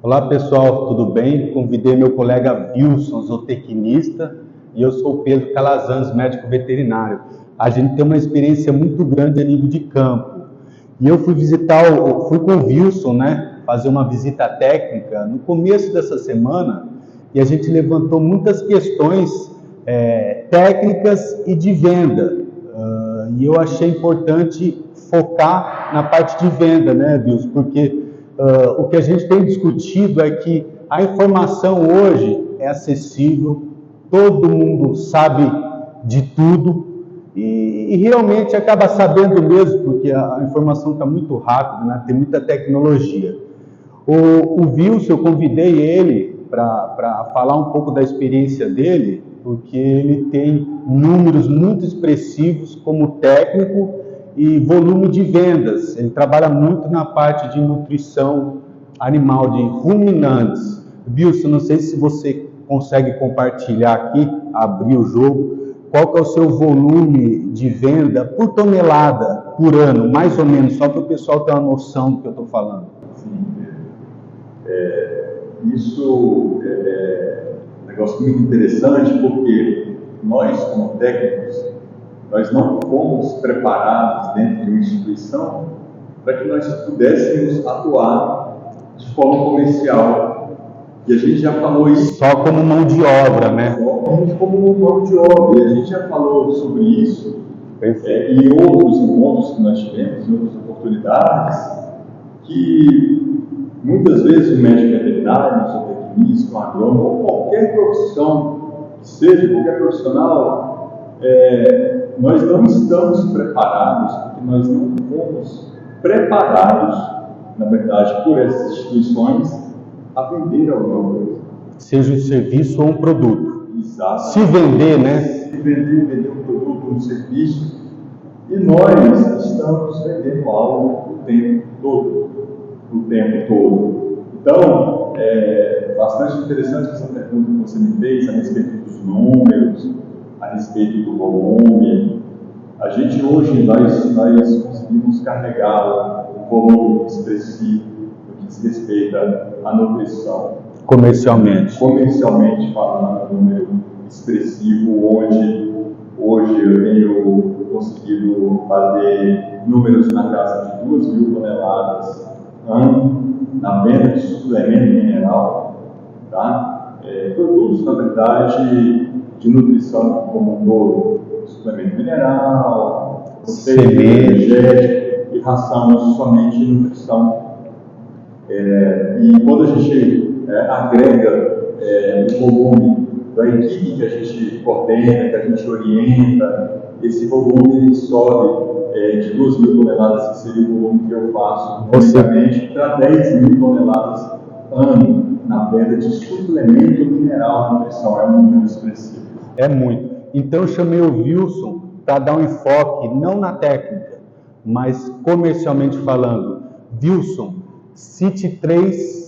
Olá pessoal, tudo bem? Convidei meu colega Wilson, zootecnista, e eu sou o Pedro Calazans, médico veterinário. A gente tem uma experiência muito grande a nível de campo. E eu fui fui com o Wilson, né, fazer uma visita técnica no começo dessa semana, e a gente levantou muitas questões técnicas e de venda. E eu achei importante focar na parte de venda, né, Wilson? Porque o que a gente tem discutido é que a informação hoje é acessível, todo mundo sabe de tudo e realmente acaba sabendo mesmo, porque a informação está muito rápida, né? Tem muita tecnologia. O Wilson, eu convidei ele para falar um pouco da experiência dele, porque ele tem números muito expressivos como técnico e volume de vendas. Ele trabalha muito na parte de nutrição animal, de ruminantes. Wilson, não sei se você consegue compartilhar aqui, abrir o jogo, qual que é o seu volume de venda por tonelada por ano, mais ou menos, só para o pessoal ter uma noção do que eu estou falando. Sim, isso é um negócio muito interessante, porque nós, como técnicos, nós não fomos preparados dentro de uma instituição para que nós pudéssemos atuar de forma comercial. E a gente já falou isso. Só como mão de obra, né? Só como mão de obra. E a gente já falou sobre isso em outros encontros que nós tivemos, em outras oportunidades, que muitas vezes o médico veterinário, o zootecnista, o agrônomo, ou qualquer profissão que seja, qualquer profissional, nós não estamos preparados, porque nós não fomos preparados, na verdade, por essas instituições a vender alguma coisa. Seja um serviço ou um produto. Exato. Se vender, né? Se vender um produto, um serviço, e nós estamos vendendo algo o tempo todo. Então, é bastante interessante essa pergunta que você me fez a respeito dos números, a respeito do volume. A gente hoje, nós conseguimos carregar um volume expressivo no que diz respeito à nutrição. Comercialmente Falando, um número expressivo, onde hoje eu tenho conseguido bater números na casa de 2.000 toneladas ano na venda de suplemento mineral, tá? Produtos, na verdade, de nutrição como um todo, suplemento mineral, energético e ração somente de nutrição. E quando a gente agrega o volume da equipe que a gente coordena, que a gente orienta, esse volume ele sobe de 2.000 toneladas, que seria o volume que eu faço basicamente, para 10.000 toneladas ano na venda de suplemento mineral de nutrição. É um número expressivo. É muito. Então eu chamei o Wilson para dar um enfoque não na técnica, mas comercialmente falando. Wilson, cite 3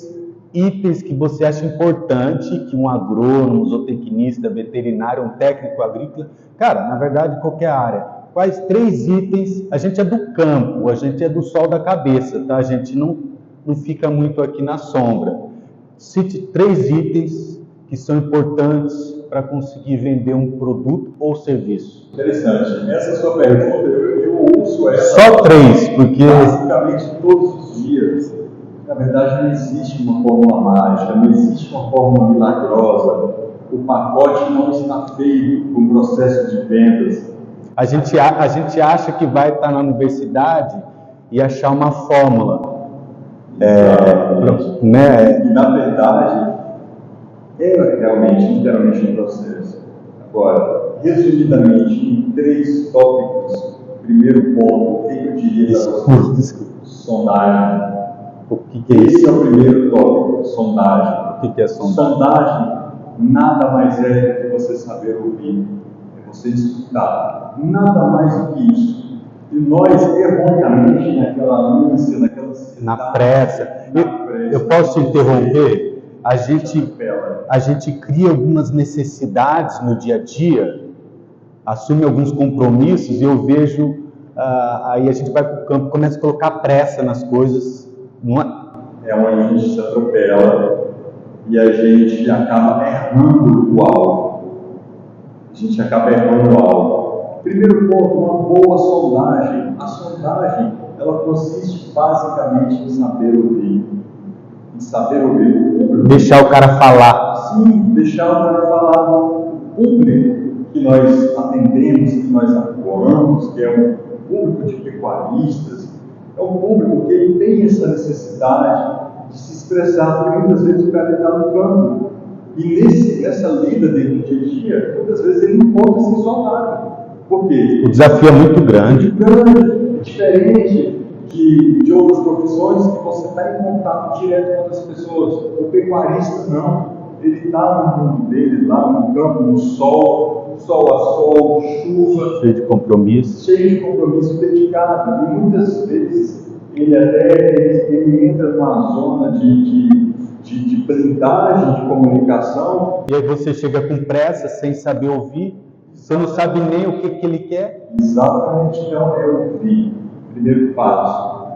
itens que você acha importante que um agrônomo, um zootecnista, veterinário, um técnico agrícola, cara, na verdade qualquer área. Quais 3 itens? A gente é do campo, a gente é do sol da cabeça, tá? A gente não fica muito aqui na sombra. Cite 3 itens que são importantes para conseguir vender um produto ou serviço. Interessante. Essa sua pergunta, eu ouço ela só 3, porque basicamente todos os dias. Na verdade, não existe uma fórmula mágica, não existe uma fórmula milagrosa. O pacote não está feito com processo de vendas. A gente acha que vai estar na universidade e achar uma fórmula. Né? E, na verdade, é realmente, literalmente, um processo. Agora, resumidamente, em 3 tópicos. Primeiro ponto, o que eu diria para você? Sondagem. O que é isso? Esse é o primeiro tópico, sondagem. O que é sondagem? Sondagem nada mais é do que você saber ouvir, é você escutar. Nada mais do que isso. E nós, erroneamente, naquela ânsia, na pressa. Eu posso te interromper? A gente cria algumas necessidades no dia a dia, assume alguns compromissos, e eu vejo, aí a gente vai para o campo, começa a colocar pressa nas coisas. é onde a gente se atropela e a gente acaba errando o alvo. A gente acaba errando o alvo. Primeiro ponto, uma boa sondagem. A sondagem, ela consiste basicamente em saber ouvir. Em saber ouvir o público. Deixar o cara falar. Sim, deixar o cara falar. O público que nós atendemos, que nós atuamos, que é um público de pecuaristas, é um público que ele tem essa necessidade de se expressar, porque muitas vezes o cara está no campo. E nessa lida dele do dia a dia, muitas vezes ele encontra-se isolado. Por quê? O desafio é muito grande. É diferente de outras profissões que você está em contato direto com outras pessoas. O pecuarista não. Ele está no mundo dele, lá no campo, no sol a sol, chuva. Cheio de compromisso. Dedicado. E muitas vezes ele entra numa zona de blindagem de comunicação. E aí você chega com pressa, sem saber ouvir, você não sabe nem o que ele quer. Exatamente, então é ouvir. Primeiro passo.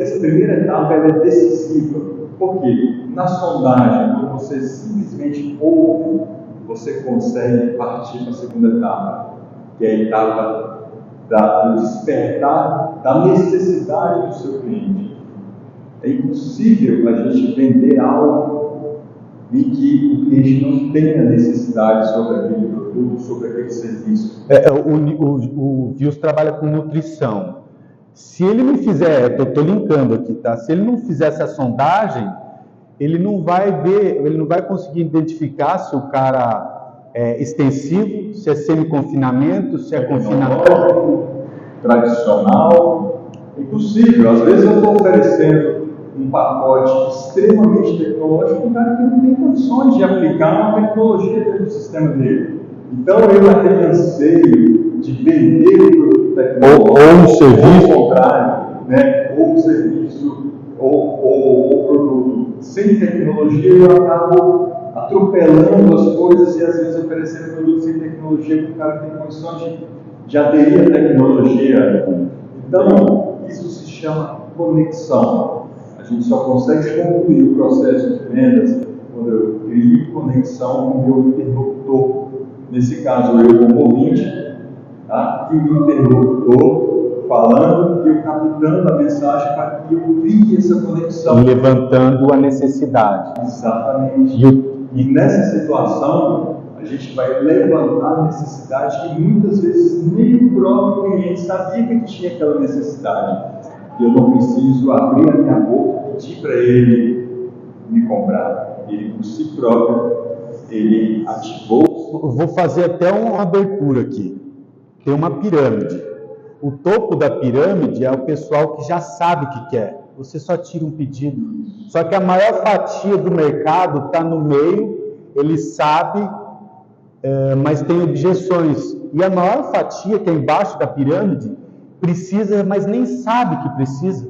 Essa primeira etapa ela é decisiva. Por quê? Na sondagem, quando você simplesmente ouve, você consegue partir para a segunda etapa, que é a etapa do despertar da necessidade do seu cliente. É impossível a gente vender algo e que o cliente não tenha necessidade sobre aquele produto, sobre aquele serviço. O Vils trabalha com nutrição. Se ele não fizer, estou linkando aqui, tá? Se ele não fizer essa sondagem, ele não vai conseguir identificar se o cara é extensivo, se é semi-confinamento, se é confinamento tradicional. Impossível. Às vezes eu estou oferecendo um pacote extremamente tecnológico para um cara que não tem condições de aplicar uma tecnologia dentro do sistema dele. Então, eu aquele anseio de vender o produto tecnológico, ou um serviço, ou o contrário, né? Ou um serviço, ou o produto sem tecnologia, eu acabo atropelando as coisas e às vezes oferecendo produtos sem tecnologia para o cara que tem condições de aderir à tecnologia. Então, isso se chama conexão. A gente só consegue concluir o processo de vendas quando eu crio conexão com o meu interlocutor. Nesse caso, eu como ouvinte, tá? E o interlocutor falando e eu captando a mensagem para que eu crie essa conexão. Levantando a necessidade. Exatamente. E nessa situação, a gente vai levantar a necessidade que muitas vezes nem o próprio cliente sabia que ele tinha aquela necessidade. E eu não preciso abrir a minha boca e pedir para ele me comprar. Ele, por si próprio, ele ativou. Eu vou fazer até uma abertura aqui. Tem uma pirâmide. O topo da pirâmide é o pessoal que já sabe o que quer. Você só tira um pedido. Só que a maior fatia do mercado está no meio, ele sabe, mas tem objeções. E a maior fatia, que é embaixo da pirâmide, precisa, mas nem sabe que precisa.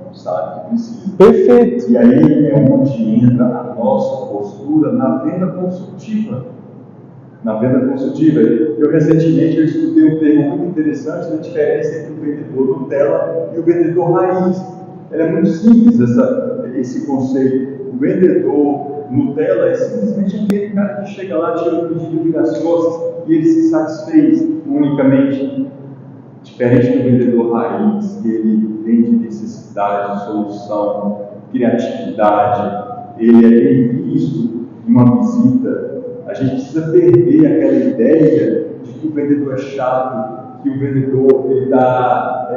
Não sabe que precisa. Perfeito. E aí é onde entra a nossa postura na venda consultiva. Na venda consultiva, eu recentemente estudei um termo muito interessante da diferença entre o vendedor Nutella e o vendedor raiz. Ela é muito simples, esse conceito. O vendedor Nutella é simplesmente aquele cara que chega lá, tira o pedido de gasosa e ele se satisfez unicamente. Diferente do vendedor raiz, que ele vende necessidade, solução, criatividade, ele é bem visto em uma visita. A gente precisa perder aquela ideia de que o vendedor é chato, que o vendedor está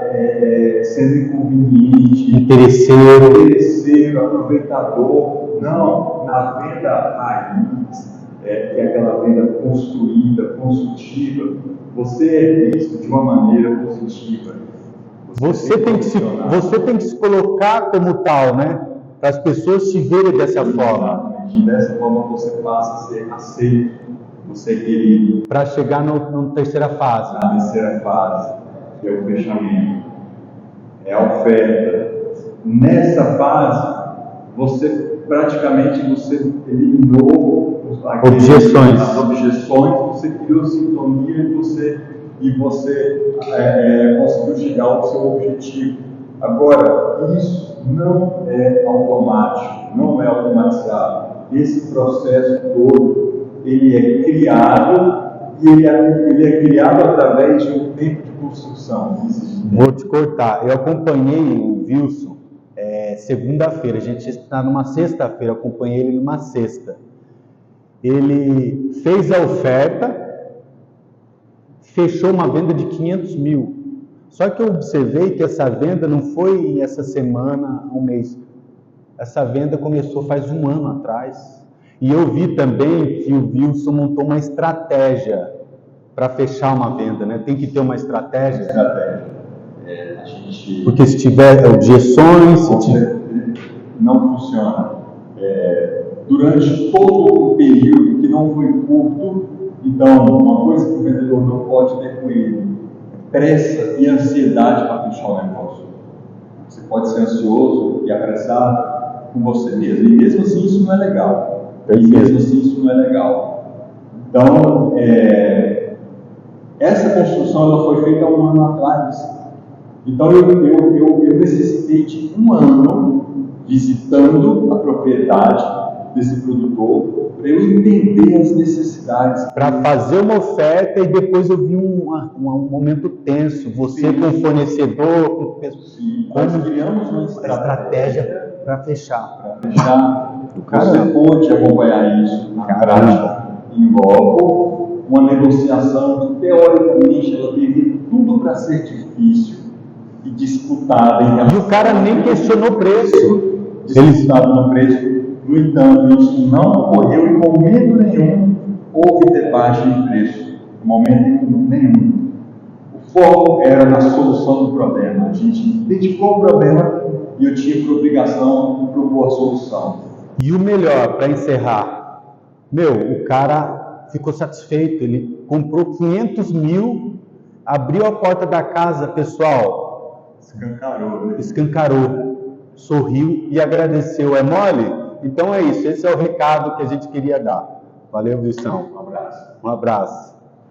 sendo inconveniente, interesseiro, aproveitador. Não, na venda raiz, que é aquela venda construída, consultiva, você é visto de uma maneira positiva. Você tem que se colocar como tal, né? Para as pessoas te verem dessa forma. E dessa forma você passa a ser aceito, você é querido. Para chegar na terceira fase. Na terceira fase, que é o fechamento, é a oferta. Nessa fase, você praticamente eliminou as objeções, você criou sintonia e você conseguiu chegar ao seu objetivo. Agora, isso não é automático, não é automatizado. Esse processo todo, ele é criado e ele é criado através de um tempo de construção. Vou te cortar. Eu acompanhei o Wilson segunda-feira. A gente está numa sexta-feira. Acompanhei ele numa sexta. Ele fez a oferta, fechou uma venda de 500 mil. Só que eu observei que essa venda não foi essa semana, um mês. Essa venda começou faz um ano atrás. E eu vi também que o Wilson montou uma estratégia para fechar uma venda, né? Tem que ter uma estratégia. Porque se tiver objeções, não funciona. Durante todo o período que não foi curto, então uma coisa que o vendedor não pode ter com ele: pressa e ansiedade para fechar o negócio. Você pode ser ansioso e apressado com você mesmo, e mesmo assim isso não é legal. Então, essa construção ela foi feita há um ano atrás. Então eu necessitei de um ano visitando a propriedade desse produtor para eu entender as necessidades. Para fazer uma oferta, e depois eu vi um momento tenso. Você com o fornecedor, nós criamos uma estratégia para fechar. Você pode acompanhar isso na prática, em loco, uma negociação que teoricamente ela teria tudo para ser difícil e disputada em relação. E o cara nem questionou o preço. Disputado no preço. No entanto, isso não ocorreu em momento nenhum. Houve debate de preço. Em momento nenhum. O foco era na solução do problema. A gente identificou o problema e eu tinha por obrigação de propor a solução. E o melhor, para encerrar, o cara ficou satisfeito. Ele comprou 500 mil, abriu a porta da casa, pessoal. Escancarou, sorriu e agradeceu. É mole? Então é isso, esse é o recado que a gente queria dar. Valeu, Wilson. Um abraço. Um abraço.